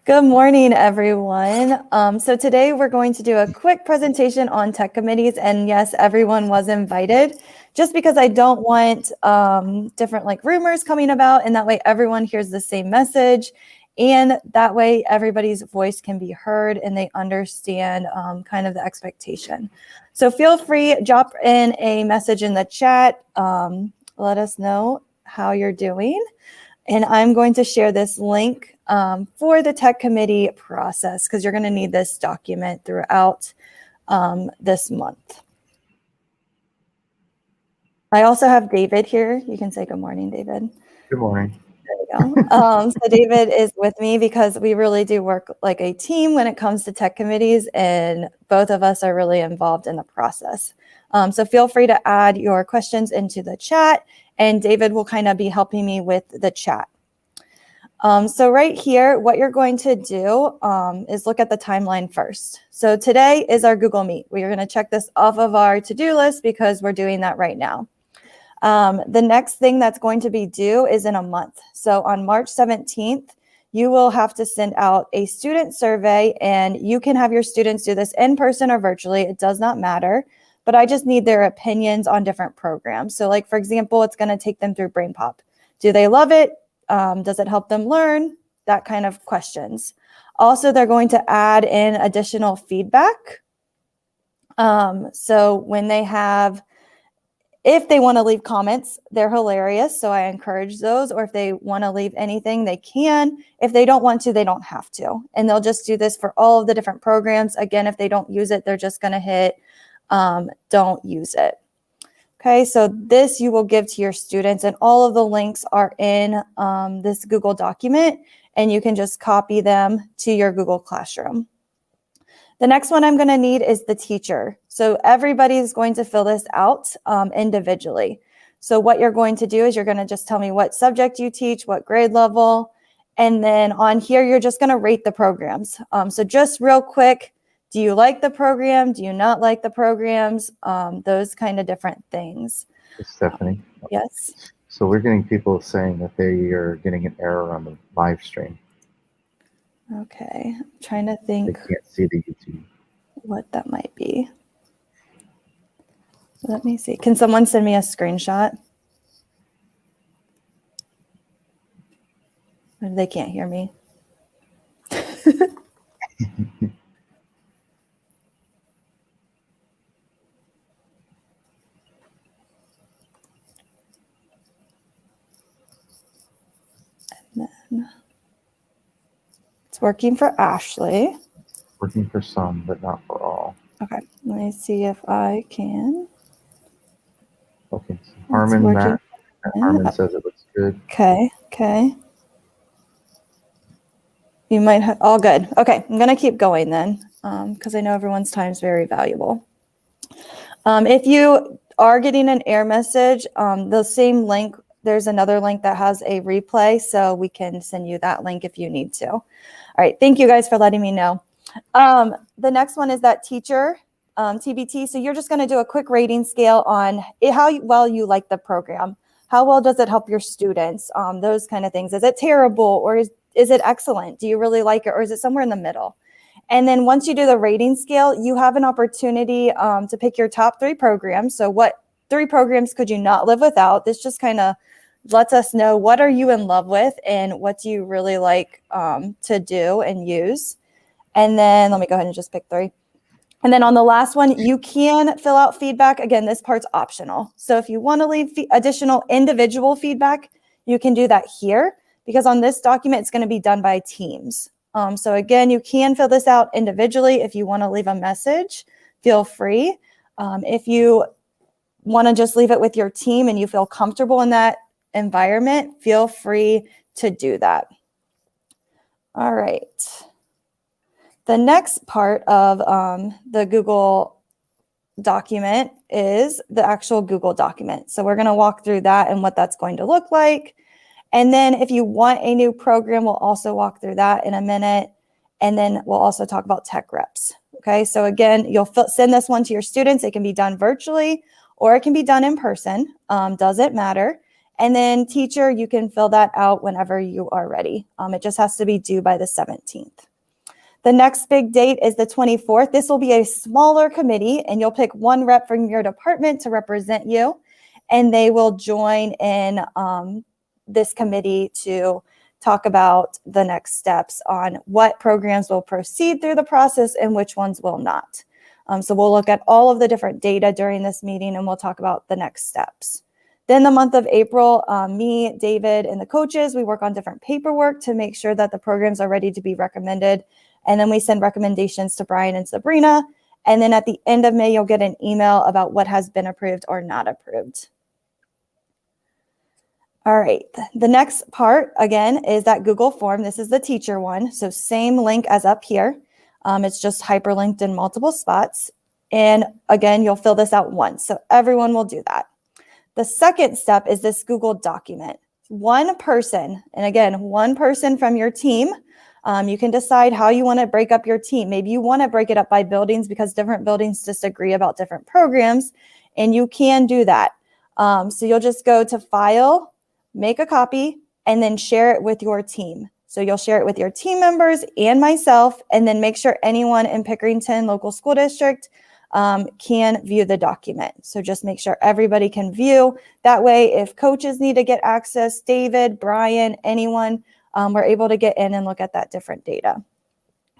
Good morning, everyone. So today we're going to do a quick presentation on tech committees, and yes, everyone was invited, just because I don't want different rumors coming about, and that way everyone hears the same message, and that way everybody's voice can be heard and they understand kind of the expectation. So feel free, drop in a message in the chat. Let us know how you're doing. And I'm going to share this link for the tech committee process because you're going to need this document throughout this month. I also have David here. You can say good morning, David. Good morning. There you go. So David is with me because we really do work like a team when it comes to tech committees, and both of us are really involved in the process. So feel free to add your questions into the chat, and David will kind of be helping me with the chat. So right here, what you're going to do is look at the timeline first. So today is our Google Meet. We are going to check this off of our to-do list because we're doing that right now. The next thing that's going to be due is in a month. So on March 17th, you will have to send out a student survey, and you can have your students do this in person or virtually. It does not matter, but I just need their opinions on different programs. So like, for example, it's going to take them through BrainPop. Do they love it? Does it help them learn? That kind of questions. Also, they're going to add in additional feedback. So when they have, if they want to leave comments, they're hilarious. So I encourage those, or if they want to leave anything, they can. If they don't want to, they don't have to. And they'll just do this for all of the different programs. Again, if they don't use it, they're just going to hit don't use it. Okay, so this you will give to your students, and all of the links are in this Google document, and you can just copy them to your Google Classroom. The next one I'm going to need is the teacher. So everybody's going to fill this out individually. So what you're going to do is you're going to just tell me what subject you teach, what grade level, and then on here you're just going to rate the programs. So just real quick, do you like the program? Do you not like the programs? Those kind of different things. Stephanie? Yes? So we're getting people saying that they are getting an error on the live stream. Okay, I'm trying to think. They can't see the YouTube. What that might be. Let me see. Can someone send me a screenshot? They can't hear me. And then it's working for Ashley. Working for some, but not for all. Okay, let me see if I can. Okay, so Harmon, Matt, Harmon says it looks good. Okay, okay. You might have, all good. Okay, I'm gonna keep going then, because I know everyone's time is very valuable. If you are getting an error message, the same link, there's another link that has a replay, so we can send you that link if you need to. All right, thank you guys for letting me know. The next one is that teacher, TBT. So you're just going to do a quick rating scale on how well you like the program. How well does it help your students? Those kind of things. Is it terrible, or is it excellent? Do you really like it, or is it somewhere in the middle? And then once you do the rating scale, you have an opportunity to pick your top 3 programs. So what 3 programs could you not live without? This just kind of lets us know what are you in love with and what do you really like to do and use. And then let me go ahead and just pick 3. And then on the last one, you can fill out feedback. Again, this part's optional. So if you want to leave additional individual feedback, you can do that here, because on this document, it's going to be done by teams. So again, you can fill this out individually. If you want to leave a message, feel free. If you want to just leave it with your team and you feel comfortable in that environment, feel free to do that. All right. The next part of the Google document is the actual Google document. So we're going to walk through that and what that's going to look like. And then if you want a new program, we'll also walk through that in a minute. And then we'll also talk about tech reps. Okay, so again, you'll send this one to your students. It can be done virtually or it can be done in person. Doesn't matter. And then teacher, you can fill that out whenever you are ready. It just has to be due by the 17th. The next big date is the 24th. This will be a smaller committee, and you'll pick one rep from your department to represent you, and they will join in this committee to talk about the next steps on what programs will proceed through the process and which ones will not. So we'll look at all of the different data during this meeting, and we'll talk about the next steps. Then the month of April, me, David, and the coaches, we work on different paperwork to make sure that the programs are ready to be recommended. And then we send recommendations to Brian and Sabrina. And then at the end of May, you'll get an email about what has been approved or not approved. All right, the next part, again, is that Google form. This is the teacher one. So same link as up here. It's just hyperlinked in multiple spots. And again, you'll fill this out once. So everyone will do that. The second step is this Google document. One person, and again, one person from your team. You can decide how you want to break up your team. Maybe you want to break it up by buildings because different buildings disagree about different programs, and you can do that. So you'll just go to File, make a copy, and then share it with your team. So you'll share it with your team members and myself, and then make sure anyone in Pickerington Local School District can view the document. So just make sure everybody can view. That way, if coaches need to get access, David, Brian, anyone, we're able to get in and look at that different data.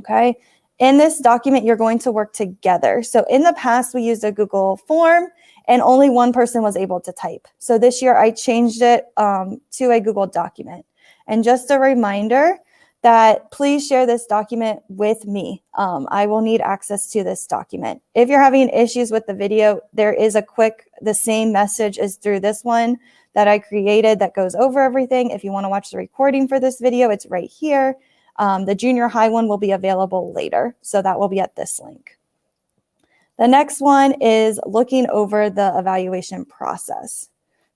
Okay. In this document, you're going to work together. So in the past, we used a Google form and only one person was able to type. So this year I changed it to a Google document. And just a reminder that please share this document with me. I will need access to this document. If you're having issues with the video, there is the same message as through this one that I created that goes over everything. If you want to watch the recording for this video, it's right here. The junior high one will be available later. So that will be at this link. The next one is looking over the evaluation process.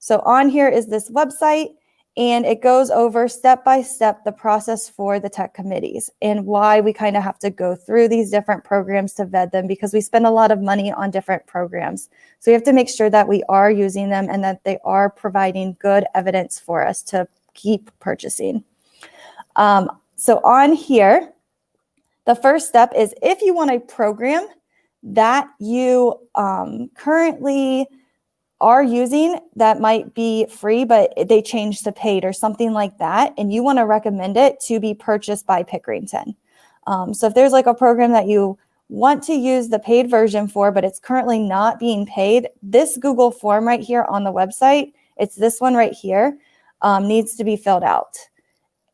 So on here is this website, and it goes over step by step the process for the tech committees and why we kind of have to go through these different programs to vet them, because we spend a lot of money on different programs. So we have to make sure that we are using them and that they are providing good evidence for us to keep purchasing. So on here, the first step is if you want a program that you currently are using that might be free, but they changed to paid or something like that, and you want to recommend it to be purchased by Pickerington. So if there's like a program that you want to use the paid version for, but it's currently not being paid, this Google form right here on the website, it's this one right here, needs to be filled out.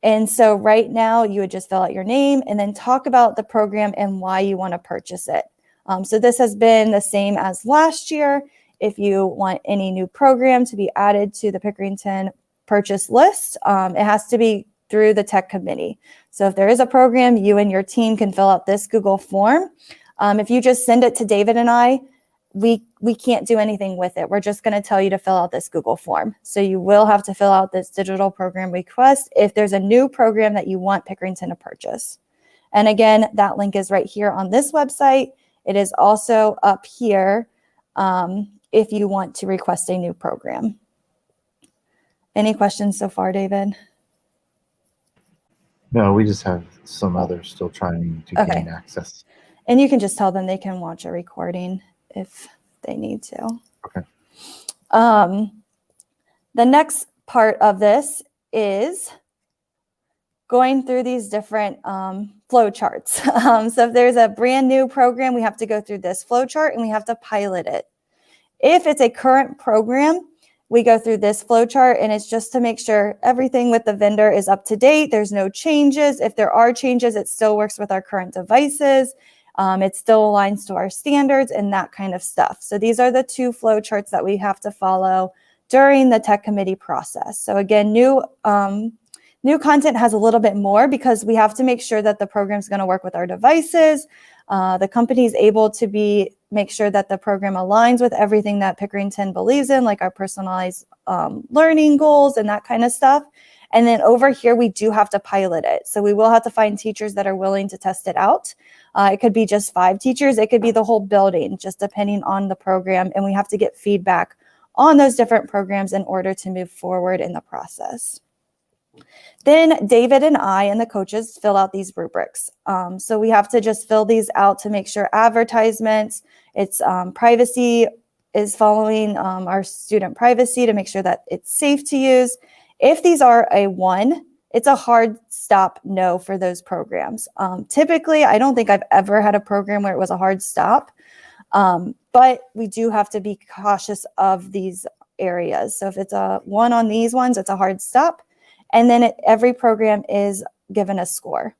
And so right now you would just fill out your name and then talk about the program and why you want to purchase it. So this has been the same as last year. If you want any new program to be added to the Pickerington purchase list, it has to be through the tech committee. So if there is a program, you and your team can fill out this Google form. If you just send it to David and I, we can't do anything with it. We're just going to tell you to fill out this Google form. So you will have to fill out this digital program request if there's a new program that you want Pickerington to purchase. And again, that link is right here on this website. It is also up here if you want to request a new program. Any questions so far, David? No, we just have some others still trying to gain access. And you can just tell them they can watch a recording if they need to. Okay. The next part of this is going through these different flow charts. So if there's a brand new program, we have to go through this flow chart and we have to pilot it. If it's a current program, we go through this flow chart, and it's just to make sure everything with the vendor is up to date. There's no changes. If there are changes, it still works with our current devices. It still aligns to our standards and that kind of stuff. So these are the two flow charts that we have to follow during the tech committee process. So again, new content has a little bit more because we have to make sure that the program is going to work with our devices. The company is able to make sure that the program aligns with everything that Pickerington believes in, like our personalized learning goals and that kind of stuff. And then over here, we do have to pilot it. So we will have to find teachers that are willing to test it out. It could be just 5 teachers. It could be the whole building, just depending on the program. And we have to get feedback on those different programs in order to move forward in the process. Then David and I and the coaches fill out these rubrics. So we have to just fill these out to make sure advertisements, it's privacy is following our student privacy to make sure that it's safe to use. If these are a 1, it's a hard stop no for those programs. Typically, I don't think I've ever had a program where it was a hard stop, but we do have to be cautious of these areas. So if it's a 1 on these ones, it's a hard stop. And then every program is given a score.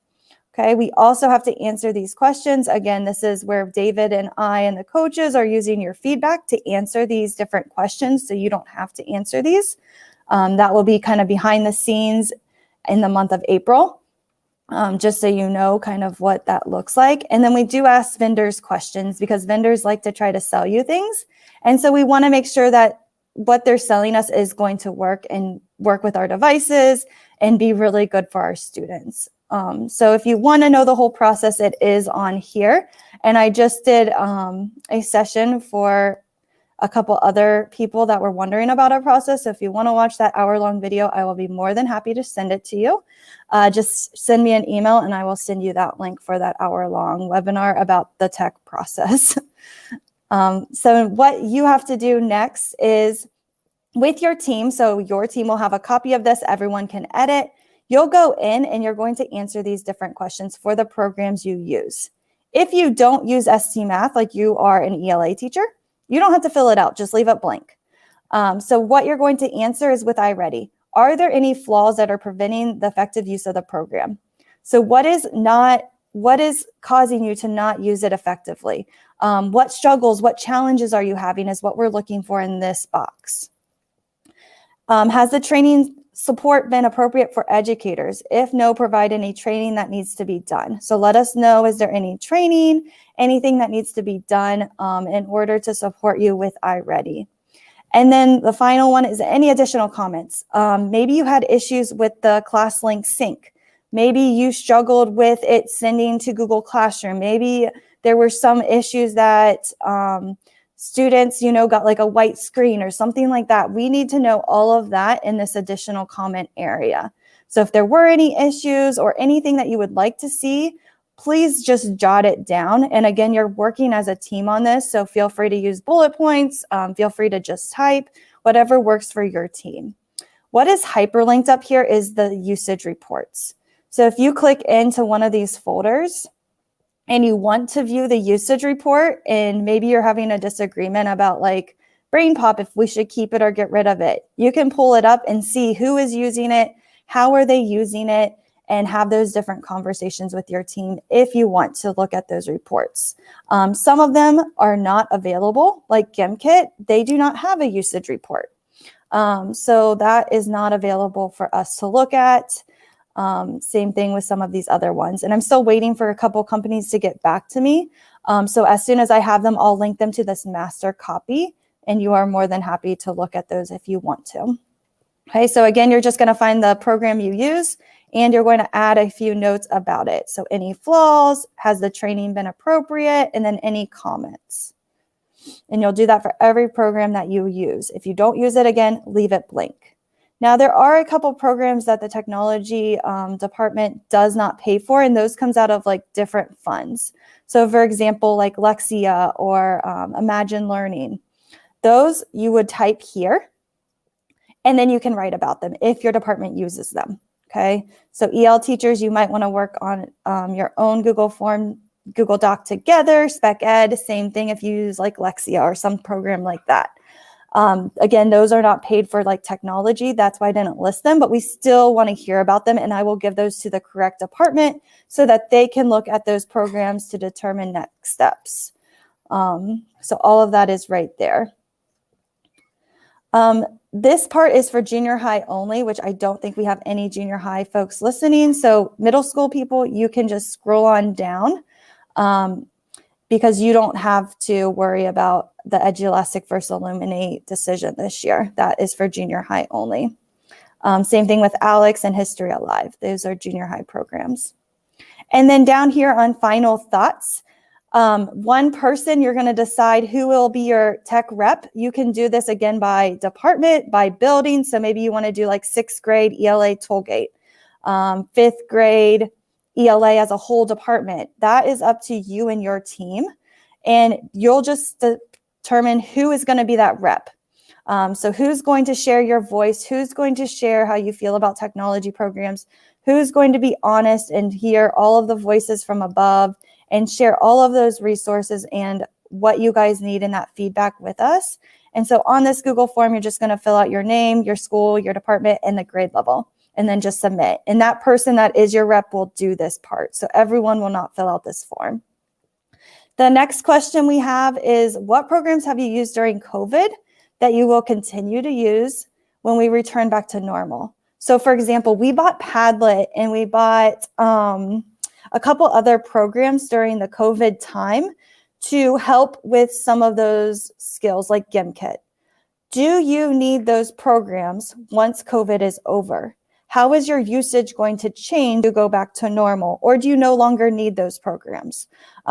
Okay, we also have to answer these questions. Again, this is where David and I and the coaches are using your feedback to answer these different questions, so you don't have to answer these. That will be kind of behind the scenes in the month of April, just so you know kind of what that looks like. And then we do ask vendors questions because vendors like to try to sell you things. And so we want to make sure that what they're selling us is going to work and work with our devices and be really good for our students. So if you want to know the whole process, it is on here. And I just did a session for a couple other people that were wondering about our process. So if you want to watch that hour-long video, I will be more than happy to send it to you. Just send me an email and I will send you that link for that hour-long webinar about the tech process. So what you have to do next is with your team, so your team will have a copy of this, everyone can edit. You'll go in and you're going to answer these different questions for the programs you use. If you don't use ST Math, like you are an ELA teacher, you don't have to fill it out, just leave it blank. So what you're going to answer is with iReady. Are there any flaws that are preventing the effective use of the program? So what is causing you to not use it effectively? What struggles, what challenges are you having is what we're looking for in this box. Has the training support been appropriate for educators? If no, provide any training that needs to be done. So let us know, is there any training, anything that needs to be done in order to support you with iReady? And then the final one is any additional comments. Maybe you had issues with the ClassLink sync. Maybe you struggled with it sending to Google Classroom. Maybe there were some issues that students, got like a white screen or something like that. We need to know all of that in this additional comment area. So if there were any issues or anything that you would like to see, please just jot it down. And again, you're working as a team on this, so feel free to use bullet points, feel free to just type, whatever works for your team. What is hyperlinked up here is the usage reports. So if you click into one of these folders, and you want to view the usage report, and maybe you're having a disagreement about like BrainPop, if we should keep it or get rid of it, you can pull it up and see who is using it, how are they using it, and have those different conversations with your team if you want to look at those reports. Some of them are not available, like GimKit, they do not have a usage report. So that is not available for us to look at. Same thing with some of these other ones. And I'm still waiting for a couple companies to get back to me. So as soon as I have them, I'll link them to this master copy, and you are more than happy to look at those if you want to. Okay, so again, you're just going to find the program you use, and you're going to add a few notes about it. So any flaws, has the training been appropriate, and then any comments. And you'll do that for every program that you use. If you don't use it again, leave it blank. Now, there are a couple programs that the technology department does not pay for, and those comes out of like different funds. So for example, like Lexia or Imagine Learning, those you would type here, and then you can write about them if your department uses them, okay? So EL teachers, you might wanna work on your own Google Form, Google Doc together, Spec Ed, same thing if you use like Lexia or some program like that. Again, those are not paid for like technology. That's why I didn't list them, but we still want to hear about them, and I will give those to the correct department so that they can look at those programs to determine next steps. So all of that is right there. This part is for junior high only, which I don't think we have any junior high folks listening. So middle school people, you can just scroll on down. Because you don't have to worry about the Edulastic versus Illuminate decision this year. That is for junior high only. Same thing with Alex and History Alive. Those are junior high programs. And then down here on final thoughts, One person, you're going to decide who will be your tech rep. You can do this again by department, by building. So maybe you want to do like 6th grade ELA Tollgate, 5th grade ELA as a whole department. That is up to you and your team. And you'll just determine who is going to be that rep. So who's going to share your voice? Who's going to share how you feel about technology programs? Who's going to be honest and hear all of the voices from above and share all of those resources and what you guys need in that feedback with us? And so on this Google form, you're just going to fill out your name, your school, your department, and the grade level, and then just submit. And that person that is your rep will do this part. So everyone will not fill out this form. The next question we have is, what programs have you used during COVID that you will continue to use when we return back to normal? So for example, we bought Padlet and we bought a couple other programs during the COVID time to help with some of those skills like GimKit. Do you need those programs once COVID is over? How is your usage going to change to go back to normal? Or do you no longer need those programs?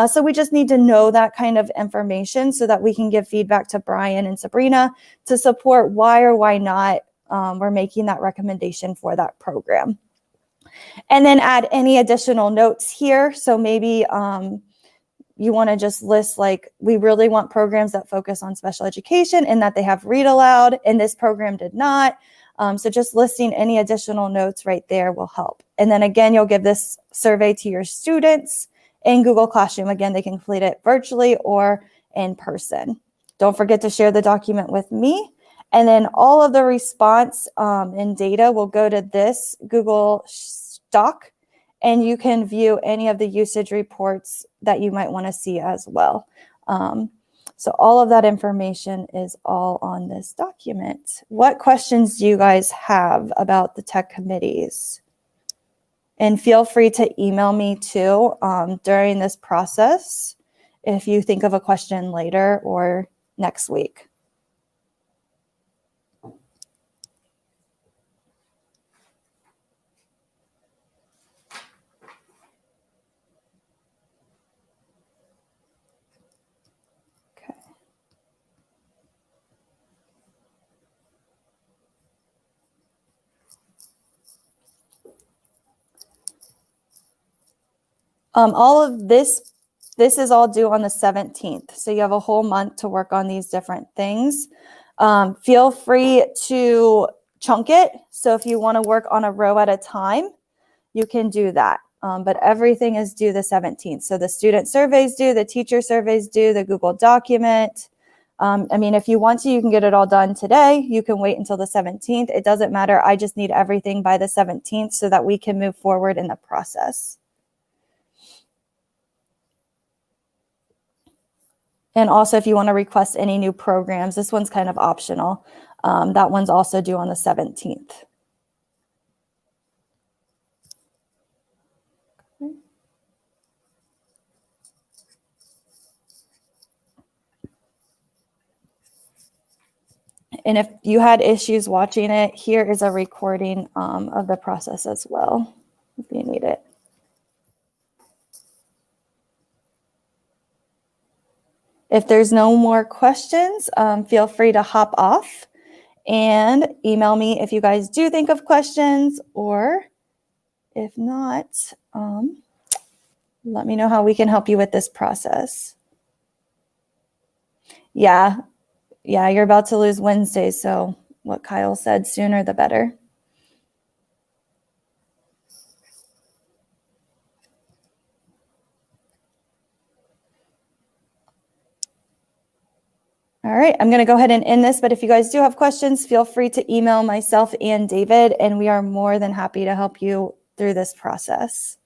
So we just need to know that kind of information so that we can give feedback to Brian and Sabrina to support why or why not we're making that recommendation for that program. And then add any additional notes here. So maybe you want to just list like, we really want programs that focus on special education and that they have read aloud, and this program did not. So just listing any additional notes right there will help. And then again, you'll give this survey to your students in Google Classroom. Again, they can complete it virtually or in person. Don't forget to share the document with me. And then all of the response and data will go to this Google Doc, and you can view any of the usage reports that you might want to see as well. So all of that information is all on this document. What questions do you guys have about the tech committees? And feel free to email me too during this process if you think of a question later or next week. All of this is all due on the 17th. So you have a whole month to work on these different things. Feel free to chunk it. So if you want to work on a row at a time, you can do that. But everything is due the 17th. So the student surveys due, the teacher surveys due, the Google document. I mean, if you want to, you can get it all done today. You can wait until the 17th. It doesn't matter. I just need everything by the 17th so that we can move forward in the process. And also, if you want to request any new programs, this one's kind of optional. That one's also due on the 17th. And if you had issues watching it, here is a recording of the process as well, if you need it. If there's no more questions, feel free to hop off and email me if you guys do think of questions, or if not, let me know how we can help you with this process. Yeah, you're about to lose Wednesday, so what Kyle said, sooner the better. All right, I'm going to go ahead and end this, but if you guys do have questions, feel free to email myself and David, and we are more than happy to help you through this process.